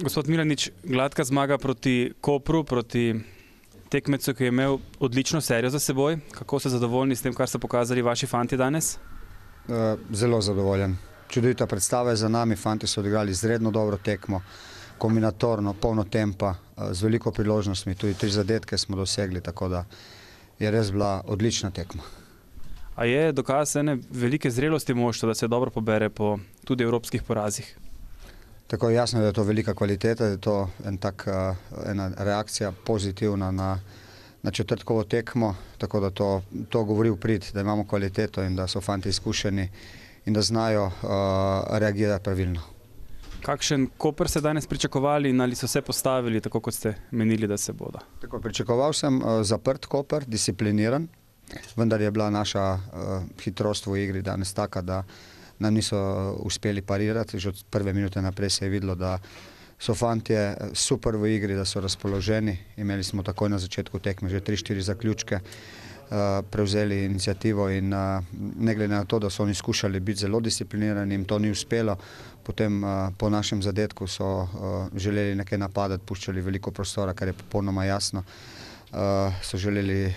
Gospod Milanič, gladka zmaga proti Kopru, proti tekmecu, ki je imel odlično serijo za seboj. Kako ste zadovoljni s tem, kar so pokazali vaši fanti danes? Zelo zadovoljen. Čudovita predstava je za nami, fanti so odigrali izredno dobro tekmo, kombinatorno, polno tempa, z veliko priložnostmi, tudi 3 zadetke smo dosegli, tako da je res bila odlična tekma. A je dokaz ene velike zrelosti moštva, da se dobro pobere po tudi evropskih porazih? Tako je jasno, da je to velika kvaliteta, da je to ena reakcija pozitivna na četrtkovo tekmo, tako da to govori v prid, da imamo kvaliteto in da so fanti izkušeni in da znajo reagirati pravilno. Kakšen Koper ste danes pričakovali in ali so se postavili tako, kot ste menili, da se bodo? Tako, pričakoval sem zaprt Koper, discipliniran, vendar je bila naša hitrost v igri danes taka, da nam niso uspeli parirati. Že od prve minute naprej se je videlo, da so fantje super v igri, da so razpoloženi. Imeli smo takoj na začetku tekme že 3-4 zaključke, prevzeli inicijativo in ne glede na to, da so oni skušali biti zelo disciplinirani, jim to ni uspelo. Potem po našem zadetku so želeli nekaj napadati, puščali veliko prostora, kar je popolnoma jasno. So želeli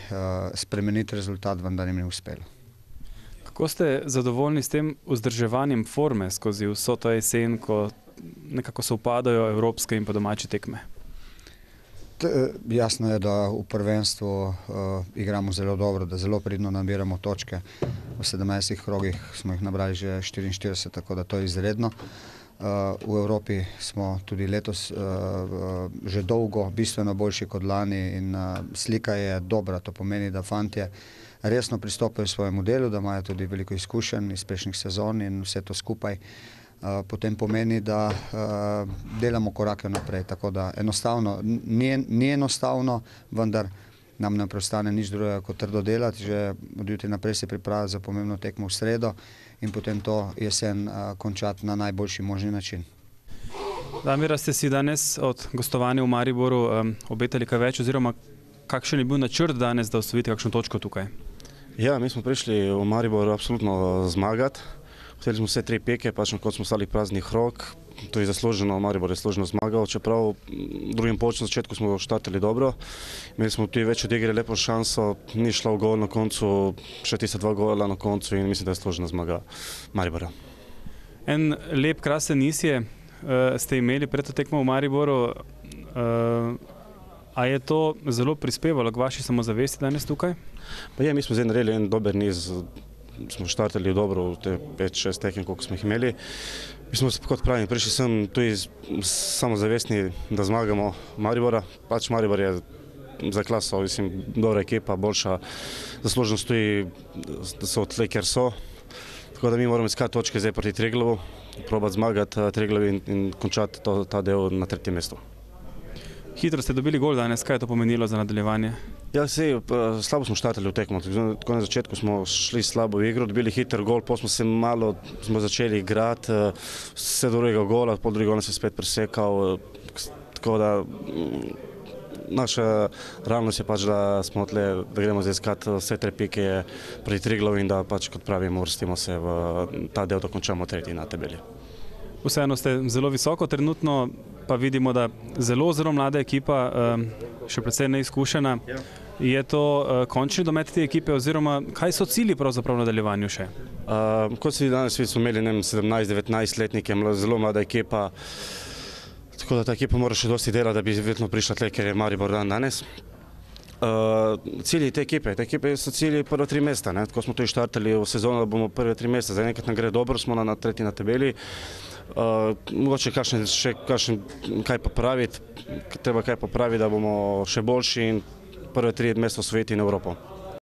spremeniti rezultat, vendar jim ni uspelo. Kako ste zadovoljni s tem vzdrževanjem forme skozi vso to jesen, ko nekako se upadajo evropske in pa domače tekme? Jasno je, da v prvenstvu igramo zelo dobro, da zelo pridno nabiramo točke. V 17 krogih smo jih nabrali že 44, tako da to je izredno. V Evropi smo tudi letos že dolgo bistveno boljši kot lani in slika je dobra. To pomeni, da fantje resno pristopajo svojemu delu, da imajo tudi veliko izkušenj iz prejšnjih sezon in vse to skupaj potem pomeni, da delamo korake naprej. Tako da enostavno, ni enostavno, vendar nam ne preostane nič drugega kot trdo delati. Že od jutri naprej se pripraviti za pomembno tekmo v sredo in potem to jesen končati na najboljši možni način. Damir, ste si danes od gostovanja v Mariboru obetali kaj več, oziroma kakšen je bil načrt danes, da osvojite kakšno točko tukaj? Ja, mi smo prišli v Maribor absolutno zmagati. Hteli smo vse 3 peke, pač kot smo stali praznih rok. To je zasluženo, Maribor je služeno zmagal, čeprav v drugem polčasu na začetku smo štartali dobro. Imeli smo tudi več odigrali lepo šanso, ni šla v gol na koncu, še tista 2 gola na koncu in mislim, da je služena zmaga Maribora. En lep, krasen niz ste imeli pred to tekmo v Mariboru. A je to zelo prispevalo k vaši samozavesti danes tukaj? Pa je, mi smo zdaj naredili en dober niz, smo štartali dobro v te 5-6 tekem, koliko smo jih imeli. Mi smo, kot pravim, prišli sem tudi samozavestni, da zmagamo Maribora. Pač Maribor je za klaso, mislim, dobra ekipa, boljša zaslužnost tudi, da so odtle, kjer so. Tako da mi moramo iskati točke zdaj proti Triglavu, probati zmagati Triglav in končati ta del na 3. mestu. Hitro ste dobili gol danes, kaj je to pomenilo za nadaljevanje? Ja, slabo smo štartali v tekmo. Tako na začetku smo šli slabo v igro, dobili hiter gol, potem smo začeli igrati, vse do drugega gola, pol drugi gol nas je spet presekal. Tako da naša realnost je pač, da smo tle, da gremo zdaj iskati vse 3 pike proti Triglavu in da pač, kot pravimo, uvrstimo se v ta del, da končamo 3. na tabeli. Vseeno ste zelo visoko, trenutno pa vidimo, da zelo mlada ekipa, še precej neizkušena. Je to končni domet te ekipe oziroma kaj so cilji pravzaprav v nadaljevanju še? Kot si danes smo imeli 17-19 letnike, zelo mlada ekipa, tako da ta ekipa mora še dosti delati, da bi vedno prišla tle, ker je Maribor dan danes. Cilji te ekipe so cilji prva 3 mesta. Tako smo tudi štartali v sezono, da bomo prve 3 mesta. Zdaj nekaj nam gre dobro, smo na 3. na tabeli. Mogoče kaj popraviti, treba kaj popraviti, da bomo še boljši in prve 3 mesta osvojiti in Evropo.